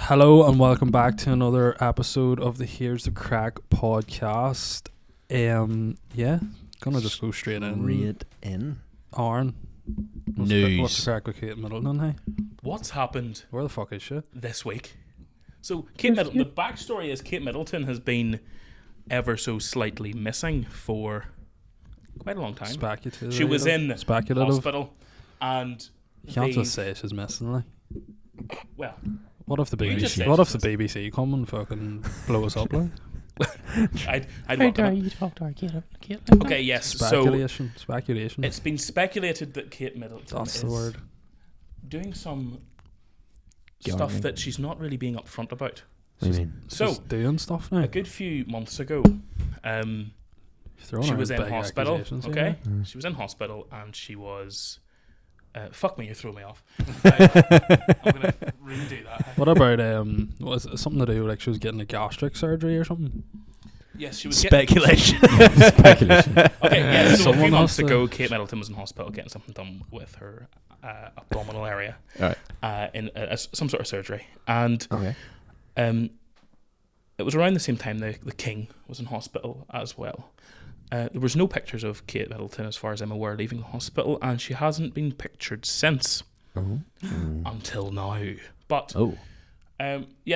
Hello and welcome back to another episode of the Here's the Craic podcast. Gonna just go straight in. Aaron, News. What's the crack with Kate Middleton? Hey, What's happened where the fuck is she? this week? So, Kate Middleton, the backstory is Kate Middleton has been ever so slightly missing for quite a long time. Speculative. She was in Speculative. hospital, and You can't just say she's missing. Like, well, what if the You just BBC? said What if she's the BBC come and fucking blow us up? Like, I'd How welcome dare it. you talk to our kid? Okay, yes. So speculation. it's been speculated that Kate Middleton That's is the word. doing some Go on, stuff then. that she's not really being upfront about. What do you mean? So, She's doing stuff now. a good few months ago, Throwing she around was in big hospital. accusations here, Okay, like. she was in hospital and she was. Fuck me, you threw me off. I'm gonna redo that. What about was it something to do like she was getting a gastric surgery or something? Yes, she was. Speculation. Speculation. Okay, yeah. So a Someone few months has to- ago, Kate Middleton was in hospital getting something done with her abdominal area, Right. in some sort of surgery, and Okay. it was around the same time the King was in hospital as well. There was no pictures of Kate Middleton, as far as I'm aware, leaving the hospital, and she hasn't been pictured since Oh. until now. But Oh.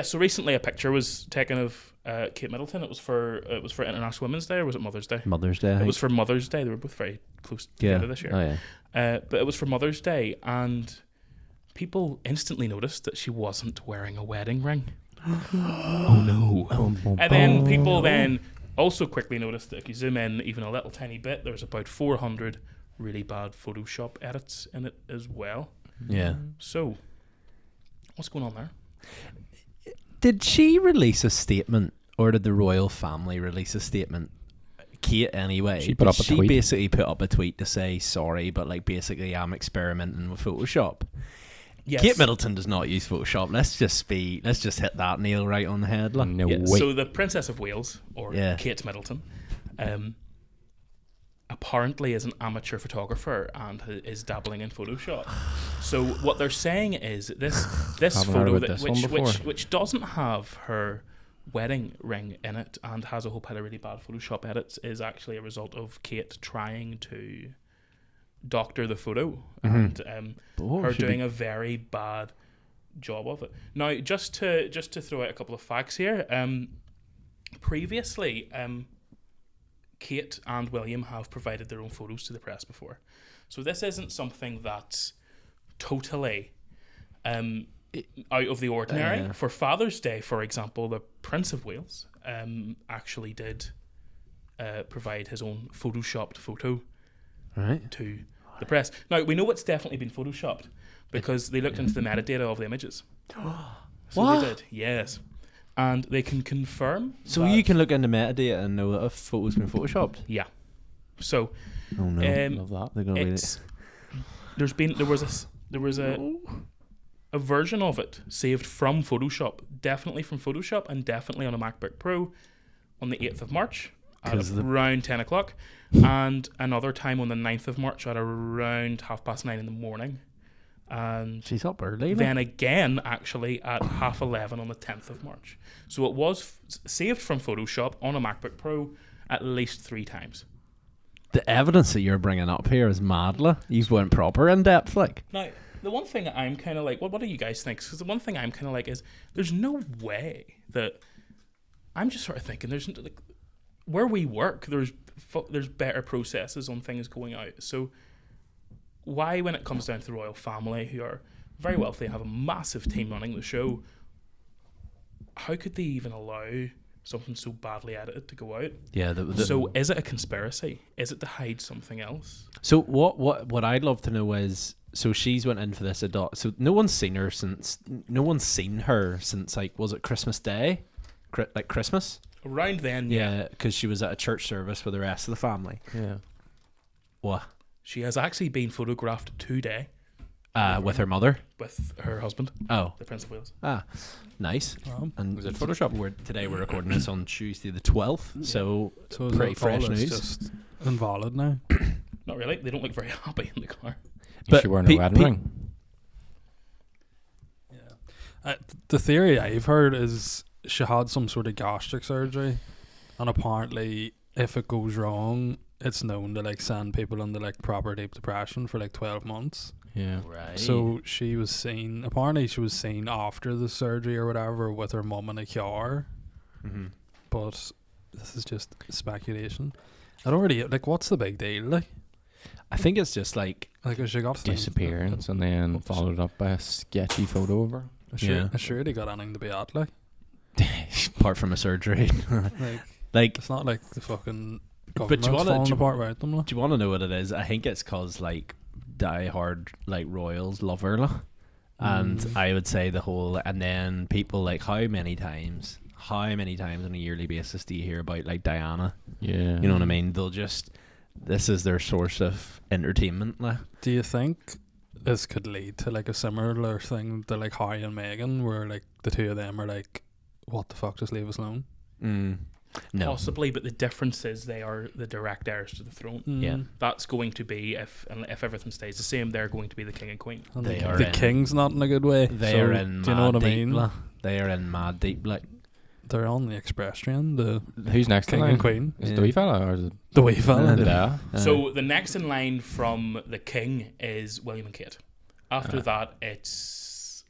so recently a picture was taken of Kate Middleton. It was for International Women's Day, or was it Mother's Day? Mother's Day. I It think. was for Mother's Day. They were both very close yeah. together this year. Oh yeah. But it was for Mother's Day, and people instantly noticed that she wasn't wearing a wedding ring. Oh no. And then people then also quickly noticed that if you zoom in even a little tiny bit, there's about 400 really bad Photoshop edits in it as well. Yeah. So, what's going on there? Did she release a statement, or did the royal family release a statement? Kate, anyway. She put up a She tweet. basically put up a tweet to say sorry, but like basically I'm experimenting with Photoshop. Yes. Kate Middleton does not use Photoshop. Let's just hit that nail right on the head. Like. No Yeah, way. so the Princess of Wales, or Yeah. Kate Middleton, apparently is an amateur photographer and is dabbling in Photoshop. So what they're saying is this Haven't heard photo about this one before. which doesn't have her wedding ring in it and has a whole pile of really bad Photoshop edits is actually a result of Kate trying to doctor the photo and Oh, her should doing a very bad job of it. Now, just to throw out a couple of facts here, previously, Kate and William have provided their own photos to the press before, so this isn't something that's totally out of the ordinary. For Father's Day, for example, the Prince of Wales actually did provide his own photoshopped photo right. to the press. Now, we know it's definitely been photoshopped because they looked into the metadata of the images. So What? they did, yes. And they can confirm. So that- you can look into metadata and know that a photo's been photoshopped. Yeah. So Oh no! Um, Love that. They're gonna read it. it's there was a version of it saved from Photoshop, definitely from Photoshop, and definitely on a MacBook Pro on the 8th of March at 'Cause the- around 10 o'clock, and another time on the 9th of March at around 9:30 in the morning. And She's up early. then again, actually, at 11:30 on the 10th of March. So it was saved from Photoshop on a MacBook Pro at least 3 times. The evidence that you're bringing up here is madla. You went proper in depth, like. Now, the one thing I'm kind of like, what do you guys think? Because the one thing I'm kind of like is there's no way that I'm just sort of thinking there's like where we work there's better processes on things going out. So why, when it comes down to the royal family, who are very wealthy and have a massive team running the show, how could they even allow something so badly edited to go out? Yeah. So is it a conspiracy? Is it to hide something else? So what I'd love to know is, so she's went in for this so no one's seen her since like, was it Christmas Day, like Christmas? Around then, Yeah, because she was at a church service with the rest of the family. Yeah. What? She has actually been photographed today With her mother. with her husband, Oh, the Prince of Wales. nice. And Was it Photoshop? Today we're recording this on Tuesday the 12th, so So pretty is fresh all this news. just invalid now. Not really. They don't look very happy in the car. Is she wearing a wedding ring? The theory I've heard is she had some sort of gastric surgery, and apparently, if it goes wrong, it's known to like send people into like proper deep depression for like 12 months. Yeah. Right. So she was seen. Apparently, she was seen after the surgery or whatever with her mum in a car. Mm-hmm. But this is just speculation. I don't really like. What's the big deal? I think it's just like Has she got things- Disappearance and then followed up by a sketchy photo of her. I'm sure they got anything to be at like. apart from a surgery. Like Like, it's not like the fucking But government's do you wanna- falling do you- apart without them. Like. do you want to know what it is? I think it's cause like die hard like royals love her, like. And I would say the whole, and then people like how many times on a yearly basis do you hear about like Diana? Yeah. You know what I mean? They'll just, this is their source of entertainment, like. Do you think this could lead to like a similar thing to like Harry and Meghan, where like the two of them are like, "What the fuck? Just leave us alone." No. Possibly, but the difference is they are the direct heirs to the throne. Yeah. That's going to be, if everything stays the same, they're going to be the king and queen. And They the, are the in- king's not in a good way. They so are in do you know mad what I deep, mean? like. They are in mad deep, like. They're on the express train. The Who's next in king line? and queen. Is it the wee fella or is it The wee fella. the dad? So the next in line from the king is William and Kate. After that, it's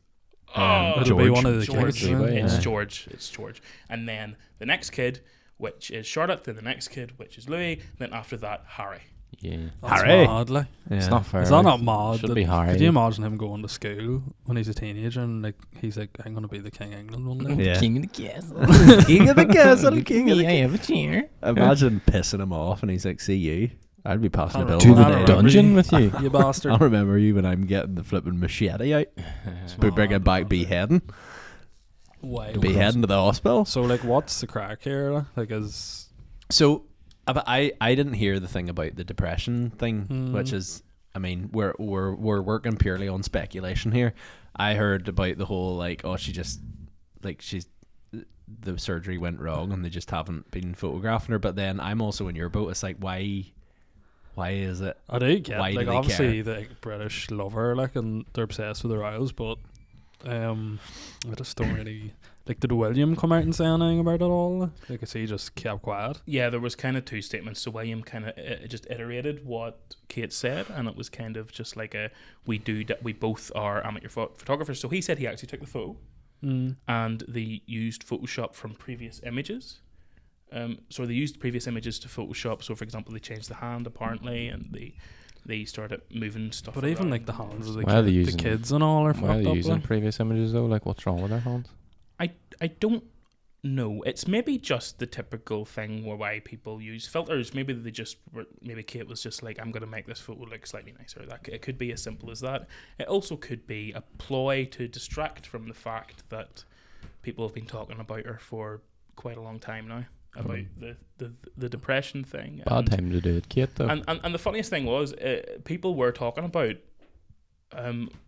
It'll be one of the George. kids. Right? It's Yeah. George. It's George. And then the next kid, which is Charlotte. Then the next kid, which is Louis. Then after that, Harry. Yeah. That's Harry. mad, like. It's not fair. Is that like, not mad? Should that- be Harry. Could you imagine him going to school when he's a teenager and like he's like, "I'm gonna be the king of England one day." Yeah. King of the castle. King of the castle, king of the I have a chair. Imagine pissing him off and he's like, "See you." I'd be passing a bill. To I the remember dungeon you. with you. You bastard. I'll remember you when I'm getting the flipping machete out. Be bringing back beheading. Why? Beheading to the hospital. So like, what's the crack here? Like, is So, but I didn't hear the thing about the depression thing, which is, I mean, we're working purely on speculation here. I heard about the whole like, oh, she just like the surgery went wrong and they just haven't been photographing her. But then I'm also in your boat. It's like, why is it? I do get Why do like they obviously the British love her like and they're obsessed with the royals, but I just don't really like. Did William come out and say anything about it all? Like, is he just kept quiet? Yeah, there was kind of two statements. So William kind of just iterated what Kate said, and it was kind of just like we both are amateur photographers. So he said he actually took the photo, and they used Photoshop from previous images. So they used previous images to Photoshop. So for example, they changed the hand apparently, and they started moving stuff. But even around. like the hands of the, Why are they the using- kids and all are Why are fucked they up. using Like. previous images though? Like, what's wrong with their hands? I don't know. It's maybe just the typical thing where why people use filters. Maybe maybe Kate was just like, I'm going to make this photo look slightly nicer. It could be as simple as that. It also could be a ploy to distract from the fact that people have been talking about her for quite a long time now about the depression thing. Bad time to do it, Kate. Though. And the funniest thing was, people were talking about,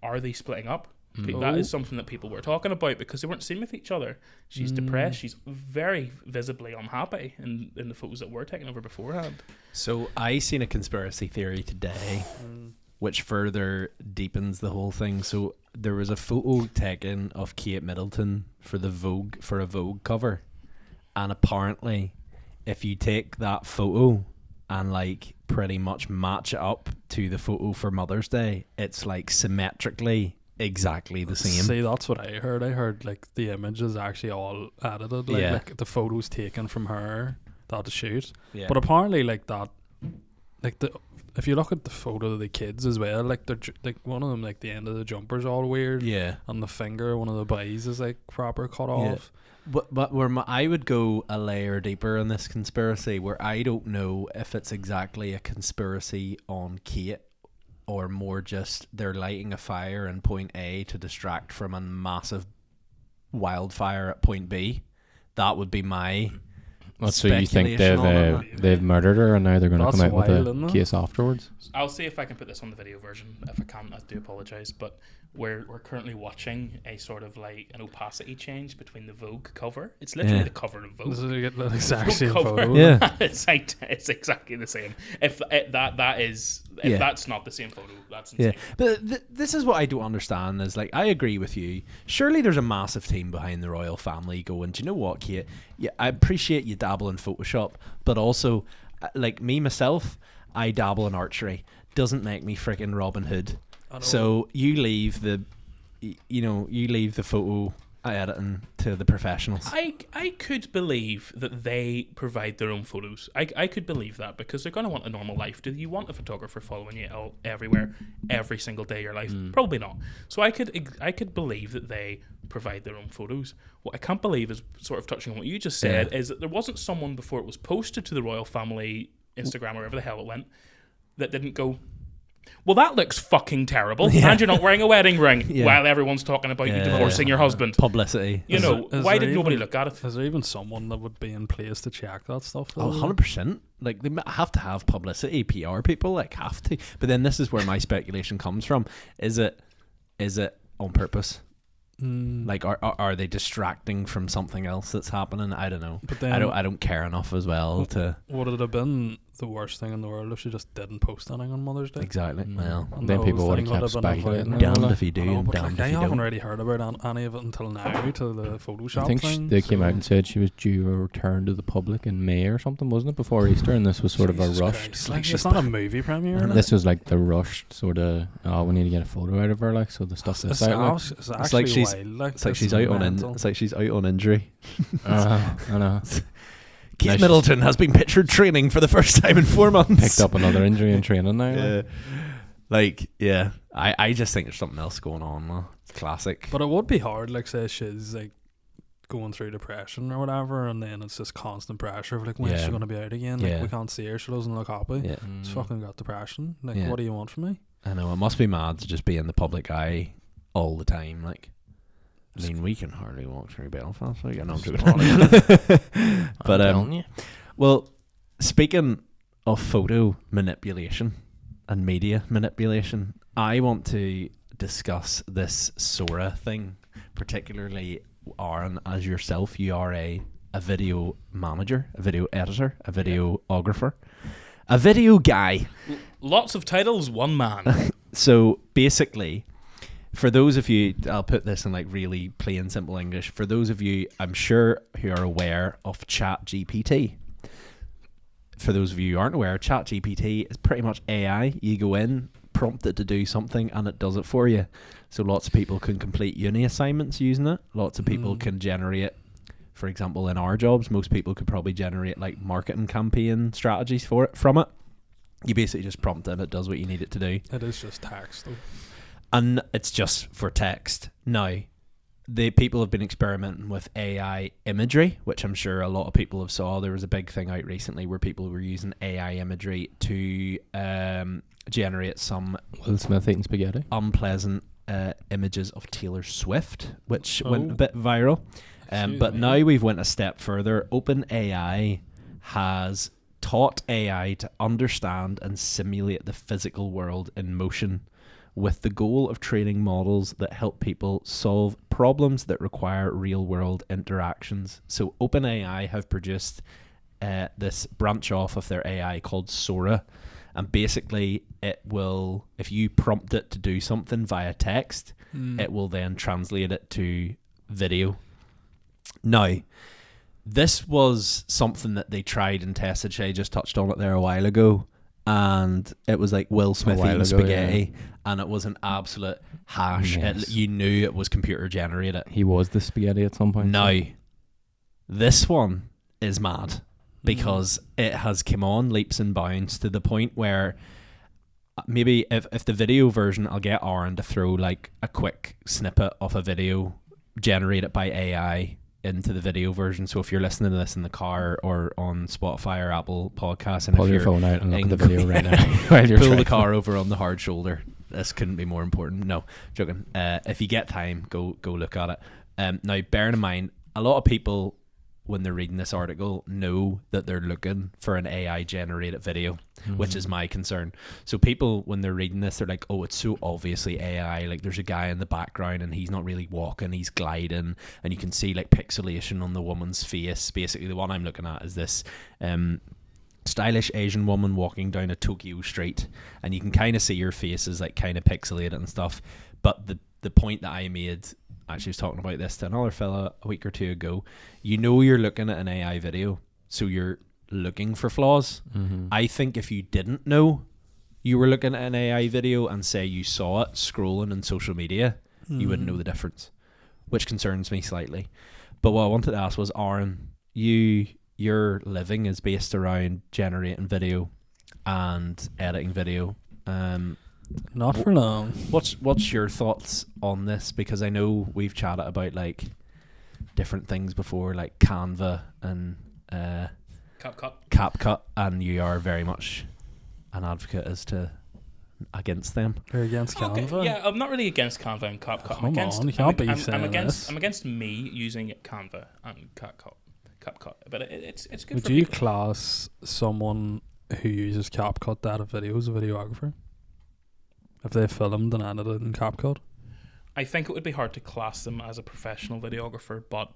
are they splitting up? That is something that people were talking about because they weren't seen with each other. She's depressed. She's very visibly unhappy in the photos that were taken over beforehand. So I seen a conspiracy theory today, which further deepens the whole thing. So there was a photo taken of Kate Middleton for a Vogue cover, and apparently, if you take that photo and like pretty much match it up to the photo for Mother's Day, it's like symmetrically exactly the same. See, that's what I heard. I heard like the image is actually all edited. Like, Yeah. like the photos taken from her that to shoot. Yeah. But apparently, like that, like if you look at the photo of the kids as well, like they're like one of them, like the end of the jumper's all weird. Yeah. And the finger, one of the boys is like proper cut off. But I would go a layer deeper in this conspiracy, where I don't know if it's exactly a conspiracy on Kate, or more just they're lighting a fire in point A to distract from a massive wildfire at point B. That would be my So you think speculation on they've murdered her and now they're going to That's come out with wild, a isn't it? case afterwards? I'll see if I can put this on the video version. If I can't, I do apologise. But we're currently watching a sort of like an opacity change between the Vogue cover. It's literally Yeah. the cover of Vogue. This is get the exact Vogue same cover. photo. Yeah. it's exactly the same. If that's not the same photo, That's Yeah, insane. but this is what I don't understand is, like, I agree with you. Surely there's a massive team behind the royal family going, do you know what, Kate? Yeah, I appreciate you dabble in Photoshop, but also, like me, myself, I dabble in archery. Doesn't make me freaking Robin Hood. So you leave the photo editing to the professionals. I could believe that they provide their own photos. I could believe that because they're going to want a normal life. Do you want a photographer following you everywhere, every single day of your life? Probably not. So I could believe that they provide their own photos. What I can't believe is, sort of touching on what you just said, is that there wasn't someone before it was posted to the royal family Instagram or wherever the hell it went that didn't go, well, that looks fucking terrible, and you're not wearing a wedding ring while everyone's talking about you divorcing your husband. Publicity. You know, why did nobody look at it? Is there even someone that would be in place to check that stuff? Oh, 100%. Like, they have to have publicity, PR people, like, have to. But then this is where my speculation comes from. Is it on purpose? Like, are they distracting from something else that's happening? I don't know. But then I don't care enough as well to. Would it have been the worst thing in the world if she just didn't post anything on Mother's Day? Exactly. Well, And then the people whole would thing have kept would have been speculating. avoided. damned if you do and But damned like, I if you haven't don't. really heard about any of it until now, to the Photoshop I think thing. they came out and said she was due a return to the public in May or something, wasn't it, before Easter? And this was sort of a Jesus rushed. Christ, like, it's not a movie premiere. And innit? this was like the rushed sort of. Oh, we need to get a photo out of her, like, so the stuff that's out. Like, It's like actually she's- wild. Like, It's like she's out on mental. it's like she's out on injury. I know. Kate she's- Middleton has been pictured training for the first time in 4 months. Picked up another injury in training now. Like. I just think there's something else going on. Man. It's classic. But it would be hard, like, say she's like going through depression or whatever, and then it's just constant pressure of like, when is she going to be out again? Like, we can't see her, she doesn't look happy. Yeah. She's fucking got depression. Like, Yeah. what do you want from me? I know, it must be mad to just be in the public eye all the time. Like, I mean, we can hardly walk through Belfast. Like, I know I'm joking. But well, speaking of photo manipulation and media manipulation, I want to discuss this Sora thing, particularly Aaron, as yourself. You are a video manager, a video editor, a videographer, a video guy. Lots of titles, one man. So basically, for those of you, I'll put this in like really plain simple English. For those of you, I'm sure, who are aware of ChatGPT. For those of you who aren't aware, ChatGPT is pretty much AI. You go in, prompt it to do something, and it does it for you. So lots of people can complete uni assignments using it. Lots of people can generate, for example, in our jobs, most people could probably generate like marketing campaign strategies from it. You basically just prompt it and it does what you need it to do. It is just text, though. And it's just for text. Now, the people have been experimenting with AI imagery, which I'm sure a lot of people have saw. There was a big thing out recently where people were using AI imagery to generate some Will Smith eating spaghetti. unpleasant images of Taylor Swift, which went a bit viral. But me. now we've went a step further. OpenAI has taught AI to understand and simulate the physical world in motion, with the goal of training models that help people solve problems that require real-world interactions. So OpenAI have produced this branch off of their AI called Sora, and basically it will, if you prompt it to do something via text, it will then translate it to video. Now, this was something that they tried and tested. Shay just touched on it there a while ago, and it was like Will Smith eating spaghetti, and it was an absolute hash. Yes. You knew it was computer generated. He was the spaghetti at some point. Now, this one is mad because it has come on leaps and bounds to the point where maybe if the video version, I'll get Aaron to throw like a quick snippet of a video generated by AI into the video version. So if you're listening to this in the car or on Spotify or Apple Podcasts, and Pull if your you're phone out and look at the video right now while you're pull the driving. car over on the hard shoulder. This couldn't be more important. No, joking. If you get time, go look at it. Now, bearing in mind, a lot of people, when they're reading this article, know that they're looking for an AI generated video, which is my concern. So people, when they're reading this, they're like, oh, it's so obviously AI. Like, there's a guy in the background and he's not really walking, he's gliding, and you can see like pixelation on the woman's face. Basically, the one I'm looking at is this stylish Asian woman walking down a Tokyo street, and you can kind of see her face is like kind of pixelated and stuff. But the point that I made, actually was talking about this to another fella a week or two ago. You know, you're looking at an AI video, so you're looking for flaws. I think if you didn't know you were looking at an AI video and say you saw it scrolling in social media, you wouldn't know the difference, which concerns me slightly. But what I wanted to ask was, Aaron, your living is based around generating video and editing video. Not for long. What's your thoughts on this? Because I know we've chatted about like different things before, like Canva and CapCut, and you are very much an advocate against them. You're against Canva? Okay, yeah, I'm not really against Canva and CapCut. Come on, you can't be saying against, this. I'm against me using Canva and CapCut, but it's good. Would for you people. class someone who uses CapCut to edit videos a videographer? If they filmed and edited in CapCut? I think it would be hard to class them as a professional videographer, but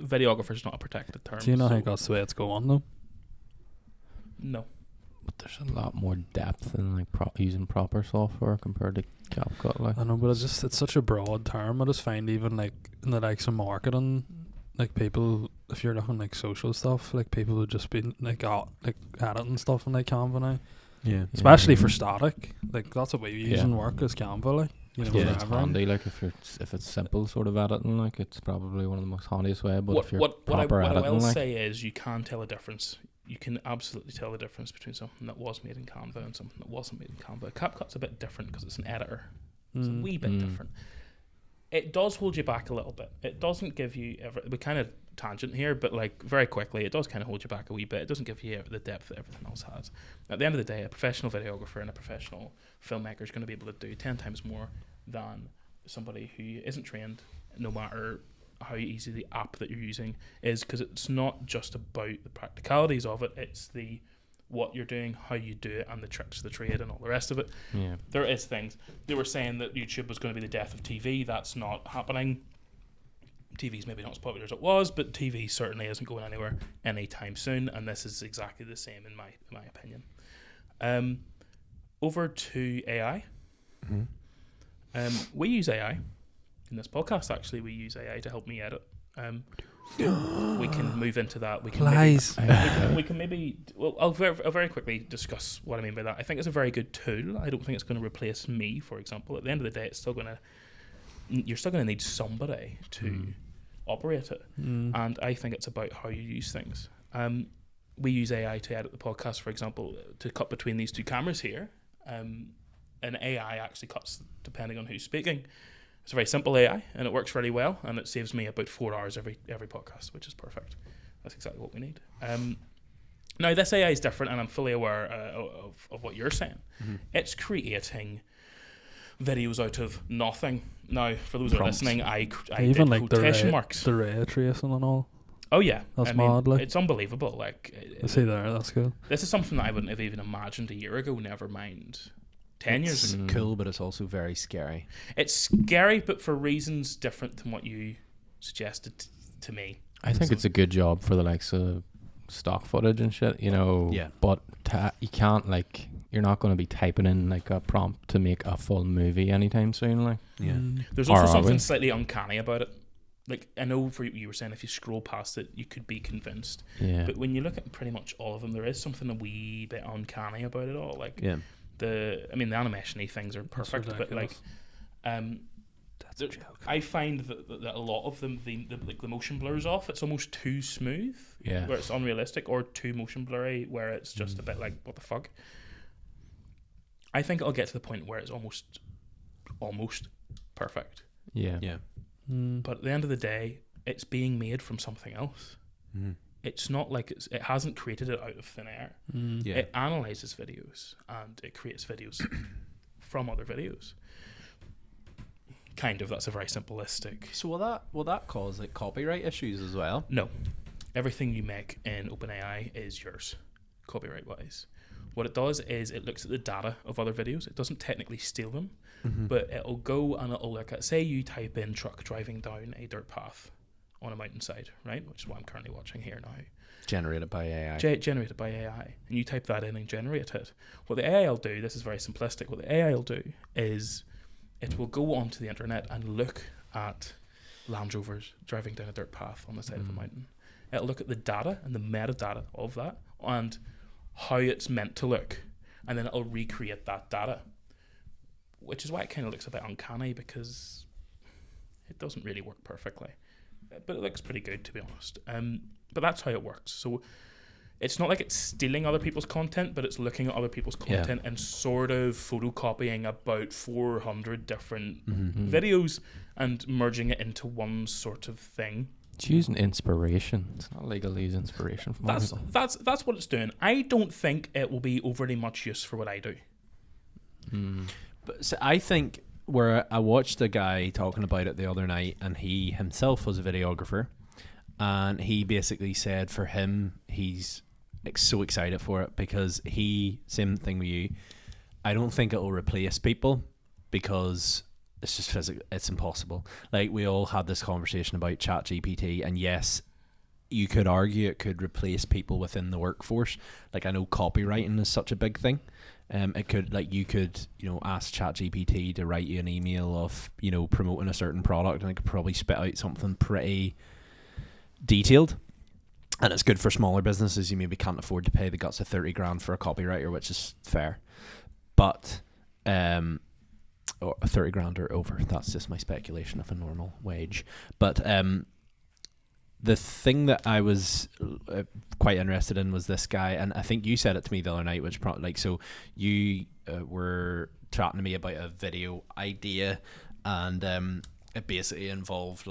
videographer is not a protected term. Do you not think that's the way it's going though? No. But there's a lot more depth in like using proper software compared to CapCut. Like, I know, but it's such a broad term. I just find even like in the likes of marketing, like people, if you're looking like social stuff, like people would just be like editing stuff in like Canva now. Yeah. Especially for static. Like that's what we use in work is Canva, like. You know, it's whatever. handy. Like if it's simple sort of editing, like it's probably one of the most handiest way. But if you're what proper I editing, will like, say is you can tell a difference. You can absolutely tell the difference between something that was made in Canva and something that wasn't made in Canva. CapCut's a bit different because it's an editor. It's a wee bit different. It does hold you back a little bit. It doesn't give you we kind of tangent here, but like very quickly, it does kind of hold you back a wee bit. It doesn't give you the depth that everything else has. At the end of the day, a professional videographer and a professional filmmaker is going to be able to do 10 times more than somebody who isn't trained, no matter how easy the app that you're using is, because it's not just about the practicalities of it, it's the what you're doing, how you do it, and the tricks of the trade and all the rest of it. yeah, There is things. They were saying that YouTube was going to be the death of TV. That's not happening. TV's maybe not as popular as it was, but TV certainly isn't going anywhere anytime soon, and this is exactly the same in my opinion. Over to AI. We use AI in this podcast. Actually, we use AI to help me edit. We can move into that. We can Lies. we can maybe. Well, I'll very quickly discuss what I mean by that. I think it's a very good tool. I don't think it's going to replace me, for example. At the end of the day, it's still going to. You're still going to need somebody to operate it, and I think it's about how you use things. We use AI to edit the podcast, for example, to cut between these two cameras here. And AI actually cuts depending on who's speaking. It's a very simple AI, and it works really well, and it saves me about 4 hours every podcast, which is perfect. That's exactly what we need. Now, this AI is different, and I'm fully aware of what you're saying. It's creating videos out of nothing. Now, for those who are listening, I Even did like quotation marks. the ray tracing and all. Oh yeah, That's mad, like. it's unbelievable. Like, I see there, that's good. this is something that I wouldn't have even imagined a year ago. Never mind 10 years ago. It's cool, but it's also very scary. It's scary, but for reasons different than what you suggested to me. I think it's a good job for the likes of stock footage and shit, you know. Yeah. But you can't like, you're not going to be typing in like a prompt to make a full movie anytime soon, like. Yeah. There's Or also are something we? slightly uncanny about it. Like, I know for you were saying if you scroll past it, you could be convinced. Yeah. But when you look at pretty much all of them, there is something a wee bit uncanny about it all. Like, Yeah. the animation-y things are perfect, but like, I find that a lot of them, the motion blurs off. It's almost too smooth, Yeah. where it's unrealistic, or too motion blurry, where it's just a bit like, what the fuck. I think it'll get to the point where it's almost perfect. Yeah. Yeah. But at the end of the day, it's being made from something else. It's not like it hasn't created it out of thin air. Yeah. It analyzes videos and it creates videos from other videos. Kind of. That's a very simplistic. So will that cause like copyright issues as well? No, everything you make in OpenAI is yours, copyright wise. What it does is it looks at the data of other videos. It doesn't technically steal them, but it'll go and it'll look at, say you type in truck driving down a dirt path on a mountainside, right? Which is what I'm currently watching here now. Generated by AI. Generated by AI. And you type that in and generate it. What the AI will do, this is very simplistic, what the AI will do is it will go onto the internet and look at Land Rovers driving down a dirt path on the side of a mountain. It'll look at the data and the metadata of that and how it's meant to look. And then it'll recreate that data. Which is why it kind of looks a bit uncanny, because it doesn't really work perfectly. But it looks pretty good, to be honest. But that's how it works. So it's not like it's stealing other people's content, but it's looking at other people's content and sort of photocopying about 400 different videos and merging it into one sort of thing. It's using inspiration. It's not legal to use inspiration from other people. That's what it's doing. I don't think it will be overly much use for what I do. But so I think where I watched a guy talking about it the other night, and he himself was a videographer, and he basically said for him he's so excited for it because same thing with you, I don't think it'll replace people because it's just physical. It's impossible. Like, we all had this conversation about ChatGPT, and yes, you could argue it could replace people within the workforce. Like, I know copywriting is such a big thing. It could, like, you could, ask ChatGPT to write you an email of, promoting a certain product, and it could probably spit out something pretty detailed. And it's good for smaller businesses. You maybe can't afford to pay the guts of 30 grand for a copywriter, which is fair. But, or 30 grand or over. That's just my speculation of a normal wage. But, the thing that I was quite interested in was this guy, and I think you said it to me the other night, which so you were chatting to me about a video idea, and it basically involved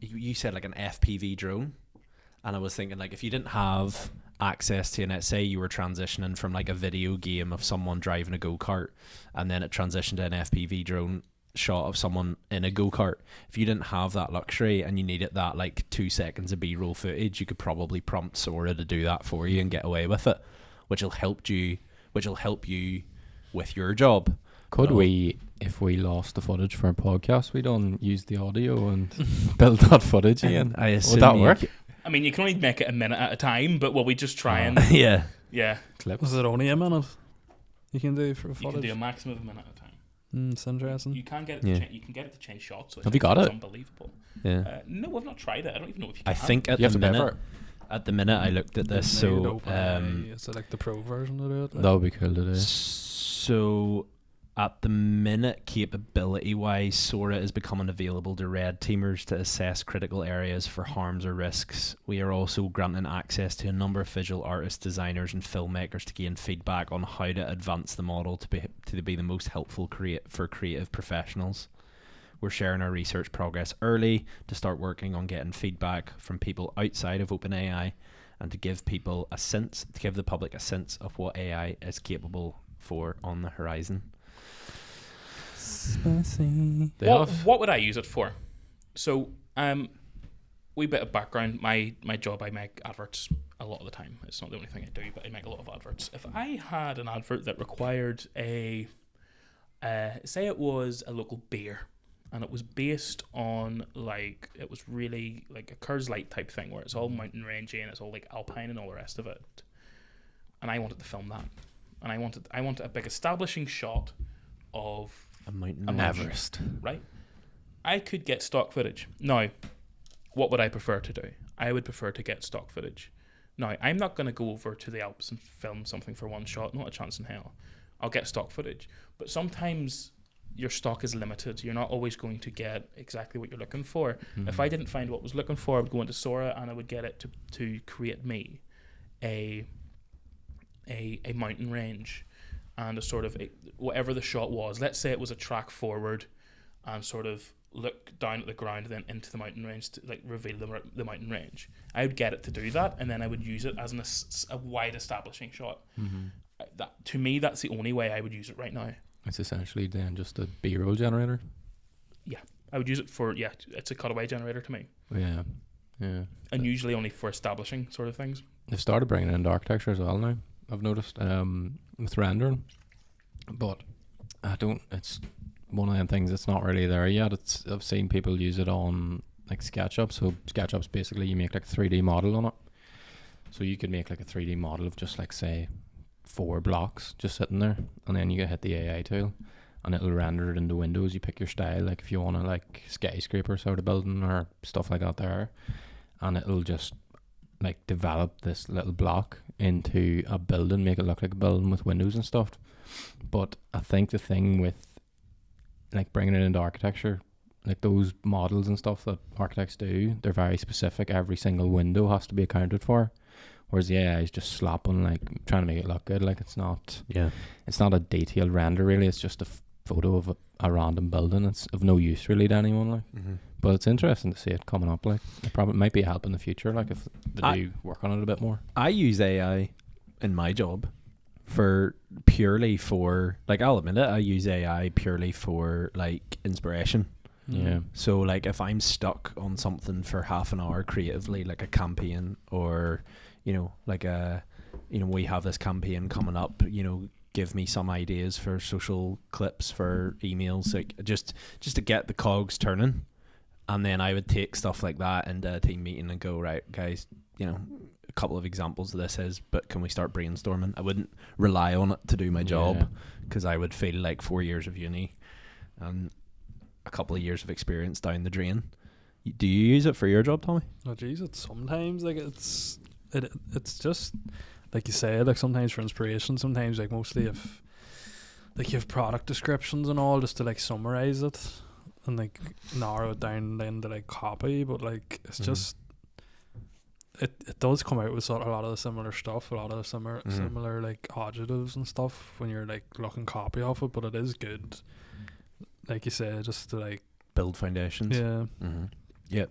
you said like an FPV drone, and I was thinking, like, if you didn't have access to, and let's say you were transitioning from like a video game of someone driving a go-kart, and then it transitioned to an FPV drone shot of someone in a go-kart. If you didn't have that luxury and you needed that like 2 seconds of B-roll footage, you could probably prompt Sora to do that for you and get away with it, which will help you with your job. Could we, if we lost the footage for a podcast we done, use the audio and build that footage again? I assume would that work? I mean, you can only make it a minute at a time, but will we just try and yeah clip? Was it only a minute you can do for footage? You can do a maximum of a minute at a time. It's interesting. You can get it. You can get it to change shots. So have you got it? It's unbelievable. Yeah. No, I've not tried it. I don't even know if you can. I think at the minute I looked at this, so is it like the pro version of it? That would be cool to do. So at the minute, capability wise, Sora is becoming available to red teamers to assess critical areas for harms or risks. We are also granting access to a number of visual artists, designers and filmmakers to gain feedback on how to advance the model to be the most helpful for creative professionals. We're sharing our research progress early to start working on getting feedback from people outside of OpenAI, and to give the public a sense of what AI is capable for on the horizon. What would I use it for? So, wee bit of background. My job, I make adverts a lot of the time. It's not the only thing I do, but I make a lot of adverts. If I had an advert that required say it was a local beer, and it was based on it was really like a Coors Light type thing, where it's all mountain rangey and it's all like alpine and all the rest of it, and I wanted to film that, and I wanted a big establishing shot of a mountain Everest, right? I could get stock footage. Now, what would I prefer to do? I would prefer to get stock footage. Now, I'm not going to go over to the Alps and film something for one shot. Not a chance in hell. I'll get stock footage. But sometimes your stock is limited. You're not always going to get exactly what you're looking for. Mm-hmm. If I didn't find what I was looking for, I would go into Sora and I would get it to create me a mountain range, and a sort of whatever the shot was. Let's say it was a track forward and sort of look down at the ground and then into the mountain range to reveal the mountain range. I would get it to do that, and then I would use it as a wide establishing shot. Mm-hmm. To me, that's the only way I would use it right now. It's essentially then just a B-roll generator? Yeah. I would use it for, it's a cutaway generator to me. Yeah. And usually only for establishing sort of things. They've started bringing in architecture as well now, I've noticed, with rendering, but it's one of them things that's not really there yet. I've seen people use it on like SketchUp. So SketchUp's basically you make like a 3D model on it. So you could make like a 3D model of just like say 4 blocks just sitting there, and then you can hit the AI tool and it'll render it into windows. You pick your style, like if you want to like skyscraper sort of building or stuff like that there, and it'll just like develop this little block into a building, make it look like a building with windows and stuff. But I think the thing with like bringing it into architecture, like those models and stuff that architects do, they're very specific. Every single window has to be accounted for, whereas the AI is just slapping, like trying to make it look good. Like it's not a detailed render really. It's just a photo of a random building. It's of no use really to anyone. Like, but it's interesting to see it coming up. Like it probably might be a help in the future. Like if they do work on it a bit more. I use AI in my job purely for like, I'll admit it, I use AI purely for like inspiration. Yeah. So like if I'm stuck on something for half an hour creatively, like a campaign, or like we have this campaign coming up, give me some ideas for social clips for emails, like just to get the cogs turning. And then I would take stuff like that into a team meeting and go, right guys, a couple of examples of this but can we start brainstorming? I wouldn't rely on it to do my job, because I would feel like 4 years of uni and a couple of years of experience down the drain. Do you use it for your job, Tommy? I use it sometimes. Like it's just like you said, like sometimes for inspiration, sometimes like mostly if like you have product descriptions and all, just to like summarize it and like narrow it down into like copy. But like it's just it does come out with sort of a lot of the similar stuff, a lot of the similar like adjectives and stuff when you're like looking copy off it. But it is good, like you said, just to like build foundations. Yeah. Yeah.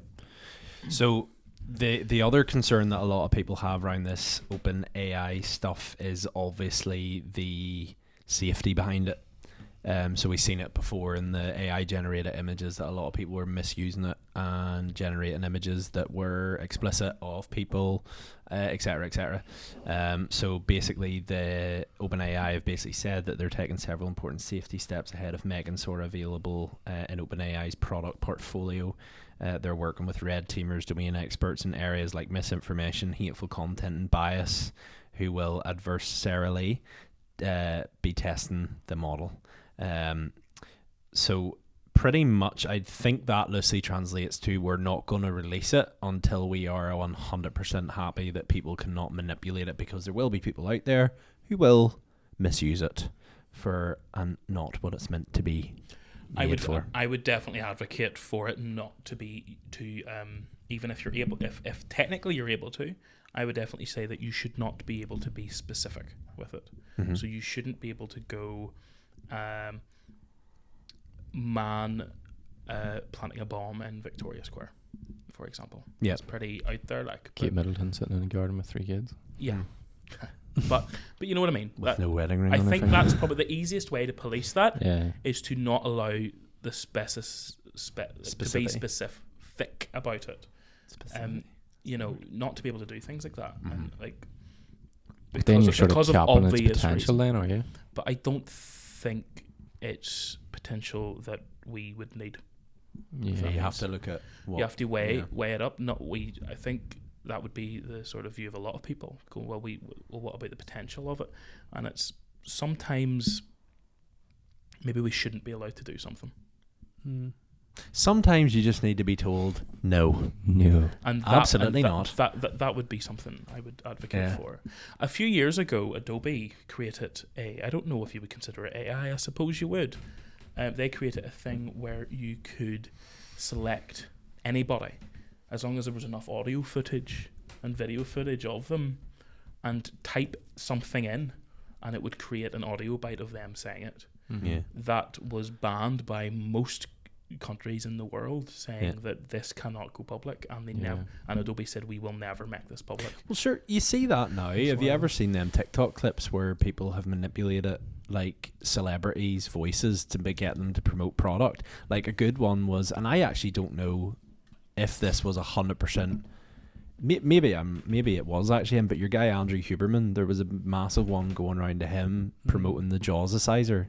So the other concern that a lot of people have around this OpenAI stuff is obviously the safety behind it. So we've seen it before in the AI generated images that a lot of people were misusing it and generating images that were explicit of people, etc., etc. So basically, the OpenAI have basically said that they're taking several important safety steps ahead of making Sora available in OpenAI's product portfolio. They're working with red teamers, domain experts in areas like misinformation, hateful content, and bias, who will adversarially be testing the model. So pretty much I think that loosely translates to we're not going to release it until we are 100% happy that people cannot manipulate it, because there will be people out there who will misuse it for not what it's meant to be made for. I would definitely advocate for it not to be even if you're able, if technically you're able to, I would definitely say that you should not be able to be specific with it. So you shouldn't be able to go man planting a bomb in Victoria Square, for example. Yeah, it's pretty out there. Like Kate Middleton sitting in the garden with 3 kids. Yeah. but you know what I mean. With no wedding ring. I on think their that's probably the easiest way to police that. Yeah. Is to not allow the to be specific about it. Not to be able to do things like that, and like. But then you're sort of capping its obvious potential, then, are you? But I don't think it's potential that we would need. Yeah, you have to look at what you have to weigh it up. I think that would be the sort of view of a lot of people. Go, well, what about the potential of it? And it's sometimes maybe we shouldn't be allowed to do something. Sometimes you just need to be told no. And absolutely not. That would be something I would advocate for. A few years ago, Adobe created I don't know if you would consider it AI. I suppose you would. They created a thing where you could select anybody, as long as there was enough audio footage and video footage of them, and type something in, and it would create an audio bite of them saying it. Yeah. That was banned by most countries in the world, saying that this cannot go public, and and Adobe said we will never make this public. Well, sure, you see that now. Have you ever seen them TikTok clips where people have manipulated like celebrities' voices to get them to promote product? Like a good one was, and I actually don't know if this was 100%. Maybe it was actually him, but your guy Andrew Huberman, there was a massive one going around to him promoting the Jaws-icizer.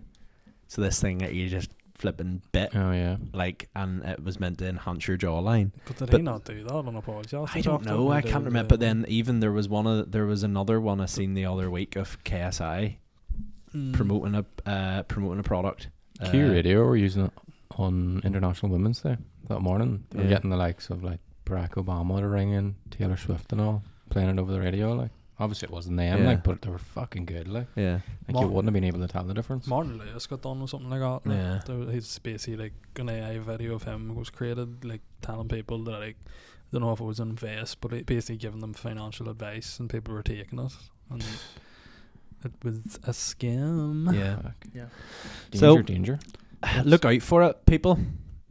So this thing that you just flipping bit, Oh yeah. like, and it was meant to enhance your jawline. But did But- he not do that on a podcast? I don't know. I can't remember. But then even there was another one I seen the other week of KSI promoting a product. Q Radio were using it on International Women's Day that morning. They were Yeah. getting the likes of like Barack Obama to ring in, Taylor Swift and all, playing it over the radio. Like, obviously it wasn't them, Yeah. like, but they were fucking good. Like Yeah. you Martin- wouldn't have been able to tell the difference. Martin Lewis got done with something like that. Like, Yeah. he's basically like an AI video of him was created, like telling people that, like, I don't know if it was invest, but it basically giving them financial advice, and people were taking it, and it was a scam. Yeah. Fuck. Yeah. Danger, So- danger. Look out for it, people.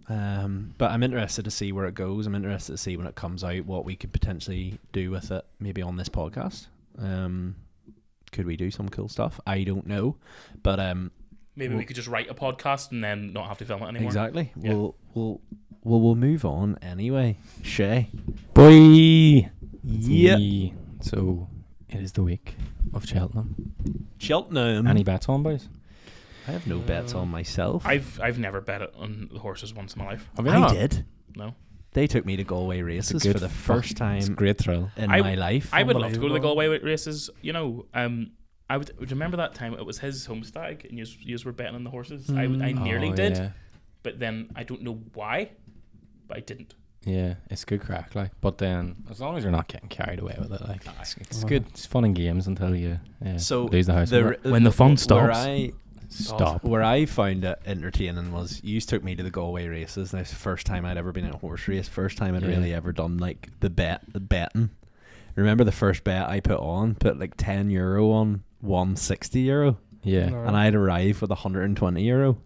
But I'm interested to see where it goes. I'm interested to see when it comes out what we could potentially do with it, maybe on this podcast. Could we do some cool stuff? I don't know, but Maybe we could just write a podcast and then not have to film it anymore. exactly. Yeah. We'll move on anyway. Shay. Boy. Yeah. Me. So it is the week of Cheltenham. Cheltenham. Any bets on, boys? I have no bets on myself. I've never bet it on the horses once in my life. Have you I not? did. No. They took me to Galway races good for the first It's a time great thrill. in I- my life. I would love to go to the Unbelievable. Galway races. You know, I would remember that time it was his home stag and you were betting on the horses. I nearly Oh, did, Yeah. but then I don't know why, but I didn't. Yeah, it's good crack, like. But then, as long as you're not getting carried away with it, like, it's Uh-huh. good. It's fun in games until you So lose the house. over it. When the fun where stops. Stop. Where I found it entertaining was you took me to the Galway races. And it's the first time I'd ever been in a horse race. First time I'd Yeah. really ever done like the betting. Remember the first bet I put like €10 on, won €60, Yeah. and I'd arrived with €120.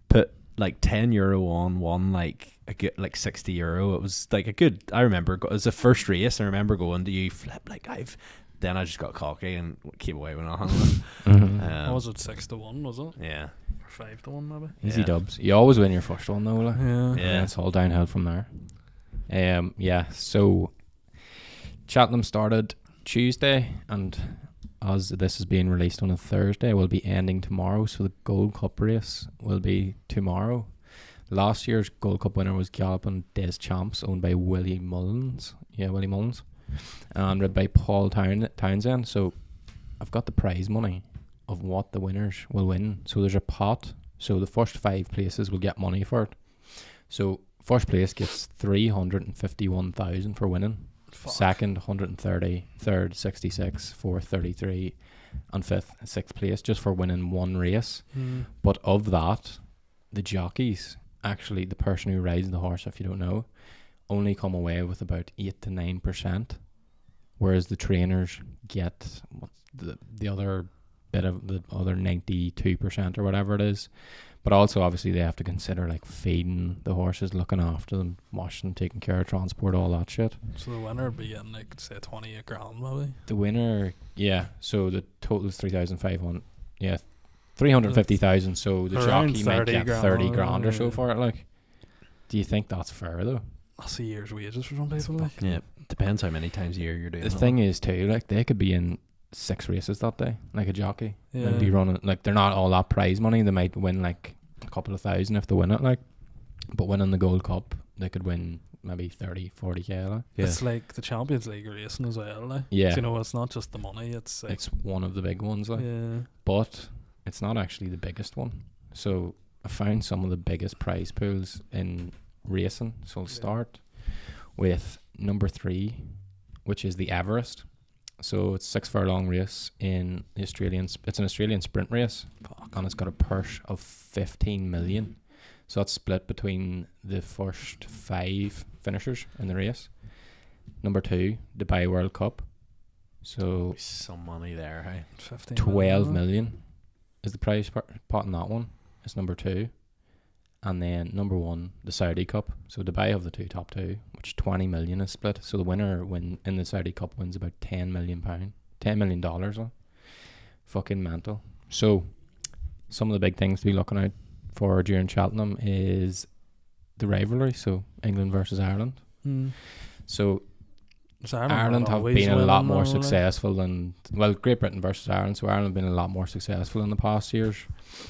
Put like €10 on, won like a good like €60. It was like a good. I remember it was the first race. I remember going, "Do you flip like I've?" Then I just got cocky and came away when I hung. Mhm. What was it, 6-1? Was it, Yeah. or 5-1 maybe? Easy Yeah. dubs. You always win your first one though, like. Yeah. Yeah. It's all downhill from there. Yeah. So Cheltenham started Tuesday, and as this is being released on a Thursday, will be ending tomorrow. So the Gold Cup race will be tomorrow. Last year's Gold Cup winner was Galloping Des Champs, owned by Willie Mullins. Yeah, Willie Mullins, and read by Paul Townsend. So I've got the prize money of what the winners will win. So there's a pot. So the first 5 places will get money for it. So first place gets 351,000 for winning. Fuck. Second 130, third 66, fourth 33, and fifth 6th place just for winning one race. Mm. But of that, the jockeys, actually the person who rides the horse, if you don't know, only come away with about 8 to 9%, whereas the trainers get the other bit of the other 92% or whatever it is. But also, obviously, they have to consider like feeding the horses, looking after them, washing, taking care of transport, all that shit. So the winner would be getting like, say, 28 grand maybe. The winner, yeah. So the total is 3,500. Yeah, 350,000. So the Around jockey might 30 get grand, 30 grand or so yeah. for it. Like, do you think that's fair though? That's a year's wages for some people. Like. Yeah. Depends how many times a year you're doing The it. thing is too, like they could be in 6 races that day, like a jockey. Yeah. They'd be running like they're not all that prize money. They might win like a couple of thousand if they win it, like. But winning the Gold Cup, they could win maybe 30, 40k. Like. Yeah. It's like the Champions League racing as well. Like. Yeah. So, you know, it's not just the money. It's like, It's one of the big ones, like. yeah. But it's not actually the biggest one. So I found some of the biggest prize pools in racing. So I'll Yeah. start with number 3, which is the Everest. So it's 6 furlong race in the Australian. It's an Australian sprint race, and it's got a purse of 15 million. So that's split between the first 5 finishers in the race. Number 2, Dubai World Cup. So Some money there, hey. 15 12 million. million is the prize pot in that one. It's number 2. And then number 1, the Saudi Cup. So Dubai have the top 2, which 20 million is split. So the winner in the Saudi Cup wins about £10 million. $10 million. Fucking mental. So some of the big things to be looking out for during Cheltenham is the rivalry. So England versus Ireland. Mm. So So Ireland have been a lot more successful than, well, Great Britain versus Ireland. So Ireland have been a lot more successful in the past years.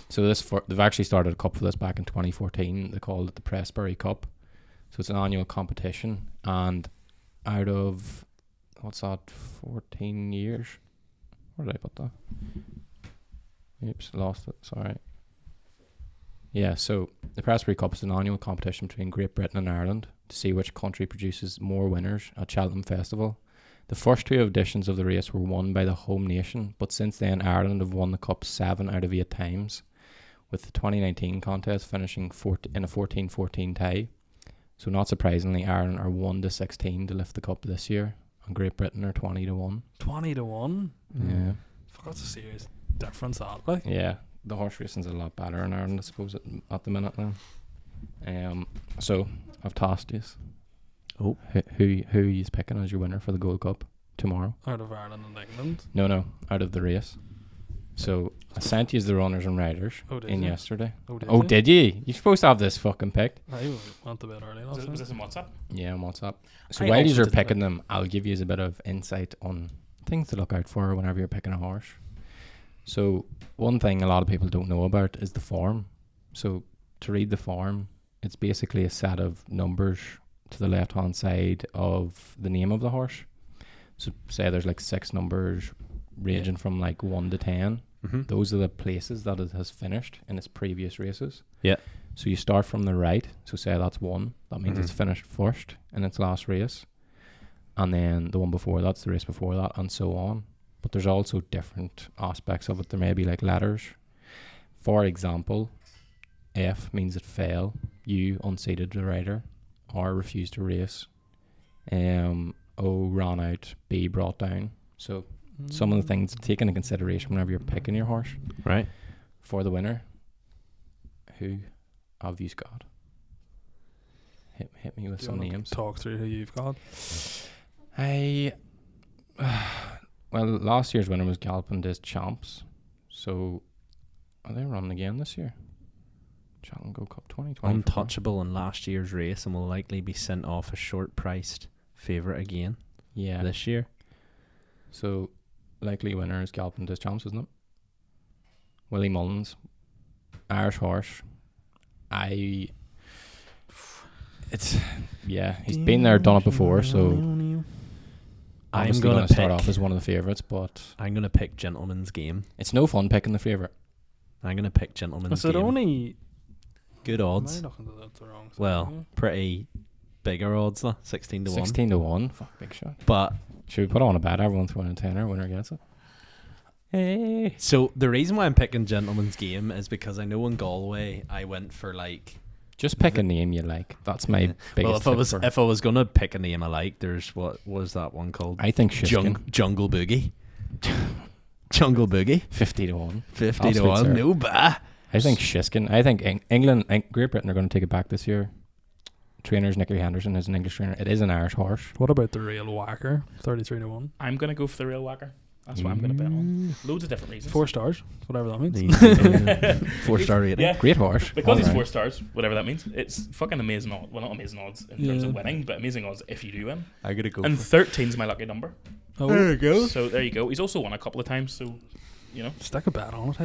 So they've actually started a cup for this back in 2014. They called it the Pressbury Cup. So it's an annual competition, and out of 14 years. Where did I put that? Oops, lost it. Sorry. Yeah, so the Pressbury Cup is an annual competition between Great Britain and Ireland to see which country produces more winners at Cheltenham Festival. The first 2 editions of the race were won by the home nation, but since then Ireland have won the cup 7 out of 8 times, with the 2019 contest finishing in a 14-14 tie. So not surprisingly, Ireland are 1-16 to lift the cup this year, and Great Britain are 20-1. 20-1? Yeah. Fuck, that's a serious difference, that, like. Yeah, the horse racing's a lot better in Ireland, I suppose, at the minute now. So I've tossed you. Oh, who are you picking as your winner for the Gold Cup tomorrow? Out of Ireland and England? No, out of the race. So I sent you the runners and riders yesterday. Did you? You're supposed to have this fucking picked. I went to bed early last night. Was this in WhatsApp? Yeah, on WhatsApp. So while you're picking them, I'll give you a bit of insight on things to look out for whenever you're picking a horse. So one thing a lot of people don't know about is the form. So to read the form, it's basically a set of numbers to the left hand side of the name of the horse. So say there's like 6 numbers ranging from like 1 to 10. Mm-hmm. Those are the places that it has finished in its previous races. Yeah. So you start from the right. So say that's 1. That means it's finished first in its last race. And then the one before that's the race before that, and so on. But there's also different aspects of it. There may be like letters. For example, F means it fell. U, unseated the rider. R, refused to race. O, ran out. B, brought down. So some of the things to take into consideration whenever you're picking your horse. Right. For the winner, who have you got? Hit me with some names. Talk through who you've got. Well, last year's winner was Galpin des Champs. So, are they running again this year? Cheltenham Gold Cup 2020. Untouchable in last year's race and will likely be sent off a short-priced favourite again. Yeah. This year. So, likely winner is Galpin des Champs, isn't it? Willie Mullins, Irish horse. He's been there, done it before, so I'm going to start off as one of the favourites, but I'm going to pick Gentleman's Game. It's no fun picking the favourite. I'm going to pick Gentleman's Game. Is it only good odds? Well, pretty bigger odds, 16 to 1. 16 to 1, fuck, big shot. But should we put on a bet? Everyone throwing a tenner, winner gets it. Hey. So the reason why I'm picking Gentleman's Game is because I know in Galway I went for like. Just pick a name you like. That's my biggest. Well, if I was gonna pick a name I like, there's what was that one called? I think Shishkin. Jungle Boogie. Jungle Boogie. 50 to 1. 50 to 1. No bah. I think Shishkin. I think Great Britain are going to take it back this year. Trainers Nicky Henderson is an English trainer. It is an Irish horse. What about the Real Whacker? 33 to 1. I'm gonna go for the Real Whacker. That's what I'm going to bet on. Loads of different reasons. 4 stars, whatever that means. 4-star rating. Yeah. Great horse. Because it's 4 stars, whatever that means. It's fucking amazing odds. Well, not amazing odds in terms of winning, but amazing odds if you do win. I gotta go. And 13's my lucky number. Oh, there you go. So there you go. He's also won a couple of times, so you know. Stick a bet on it,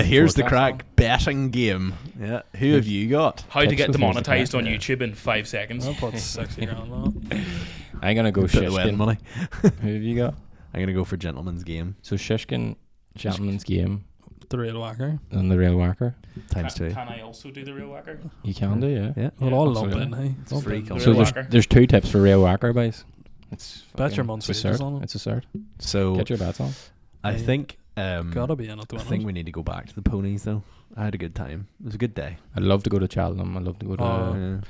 Here's the crack betting game. Yeah. Who have you got? How to get demonetized on YouTube in 5 seconds. I'll put 60 grand on it. I'm going to go Shishkin. Money. Who have you got? I'm going to go for Gentleman's Game. So Shishkin, Gentleman's Game. The Real Whacker. And the Real Whacker. Times 2. Can I also do the Real Whacker? You can do, yeah. Well, all lump in, hey. It's free. So there's 2 tips for Real Whacker, guys. Bet your month's wages on it. It's a cert. So get your bets on. I think gotta be in it. I think we need to go back to the ponies though. I had a good time. It was a good day. I'd love to go to Cheltenham. I'd love to go to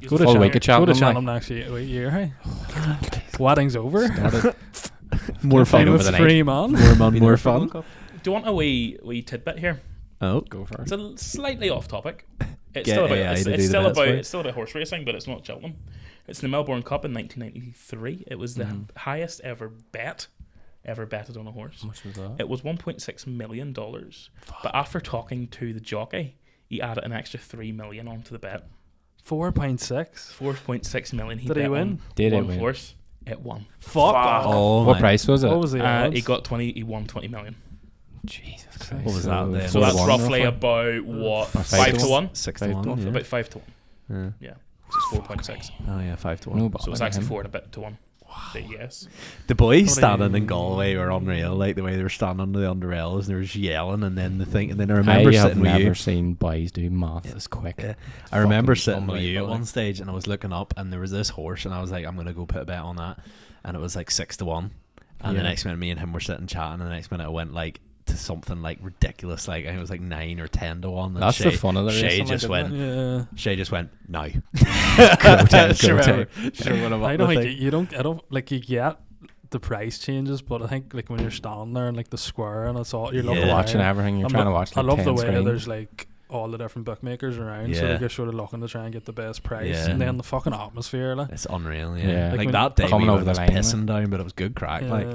go to full week of Cheltenham. Go to Cheltenham next year, hey. Wedding's over. More fun with free man. More fun. Do you want a wee tidbit here? Oh, go for it. It's a slightly off topic. It's Get still about AI it's, to it's do still the best about for it's still about horse racing, but it's not Cheltenham. It's the Melbourne Cup in 1993. It was the highest ever betted on a horse. How much was that? It was $1.6 million. But after talking to the jockey, he added an extra $3 million onto the bet. 4.6. 4.6 million. Did he bet win? on Did he one win? horse. It won. Fuck off. Oh, What my- price was it? What was the odds? He got 20. He won 20 million. Jesus Christ. Christ. What was that then? So four that's to one, roughly about what, Or 5 to 1? 6 to Five 1. to one. Yeah. About 5 to 1. Yeah. So it's 4.6. Oh yeah, 5 to 1. No So bother it's actually him. 4 and a bit to 1. But yes. The boys What standing do you- in Galway were unreal, like the way they were standing under the umbrellas and they were just yelling, and then the thing, and then I I remember have sitting with you. never seen boys do math as quick. Yeah. I remember Fucking sitting with you at unbelievable. one stage, and I was looking up, and there was this horse, and I was like, I'm gonna go put a bet on that, and it was like 6 to 1, and the Yeah. next minute me and him were sitting chatting, and the next minute I went like to something like ridiculous, like I think it was like 9 or 10 to 1. And That's the fun of the Shay racing, just like, went. Yeah. Shay just went no. Go time, Sure, go time. sure, what about I don't the think thing? you don't. I don't like you get the price changes, but I think like when you're standing there in like the square and it's all you're Yeah. looking You're watching around. everything. You're I'm trying lo- to watch I like love 10 the way screens. there's like all the different bookmakers around, so Yeah. like you're sort of looking to try and get the best price, Yeah. and then the fucking atmosphere, like. It's unreal, yeah. Yeah. Like, Like when- that day Coming we over were the just line, pissing down, but it was good crack. Like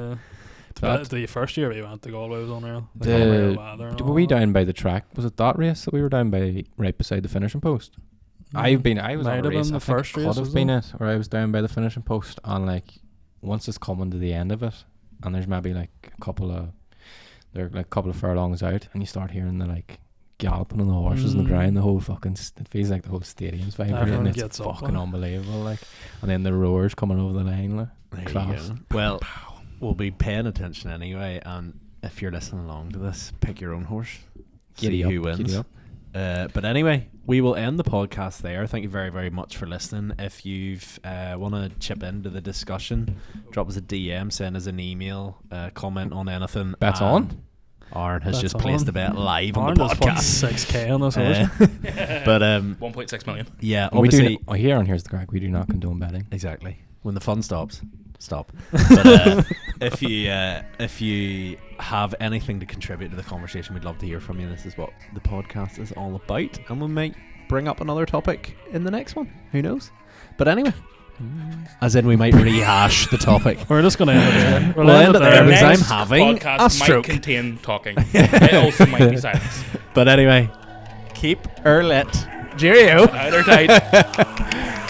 That- The first year we went to Galway was unreal. Like, The- unreal weather and Were we all. down by the track? Was it that race that we were down by right beside the finishing post? I was Might on a have race. been I the think first it race, could have was been it? it, or I was down by the finishing post, and like once it's coming to the end of it, and there's maybe like a couple of furlongs out, and you start hearing the like galloping on the horses on the ground. The whole fucking it feels like the whole stadium's vibrating. Everyone It's gets up, fucking like. unbelievable. Like, and then the roars coming over the line. Like, There you class. go. Well, we'll be paying attention anyway, and if you're listening along to this, pick your own horse. Giddy See up, who wins. giddy up. But anyway, we will end the podcast there. Thank you very, very much for listening. If you've want to chip into the discussion, drop us a DM, send us an email, comment on anything. Bets and on? Aaron has Bets just placed on. a bet live on Aaron the has put podcast. 6K on this horse. But 1.6 million. yeah, And we do. obviously, Here on Here's the Crack, we do not condone betting. exactly. When the fun stops, stop. But if you have anything to contribute to the conversation, we'd love to hear from you. This is what the podcast is all about, and we might bring up another topic in the next one. Who knows? But anyway, as in we might rehash the topic. We're just gonna end it there. We'll end it there Our because I'm next having podcast a stroke. might contain talking. It also might be silence. But anyway, keep her lit. Cheerio. Either tight.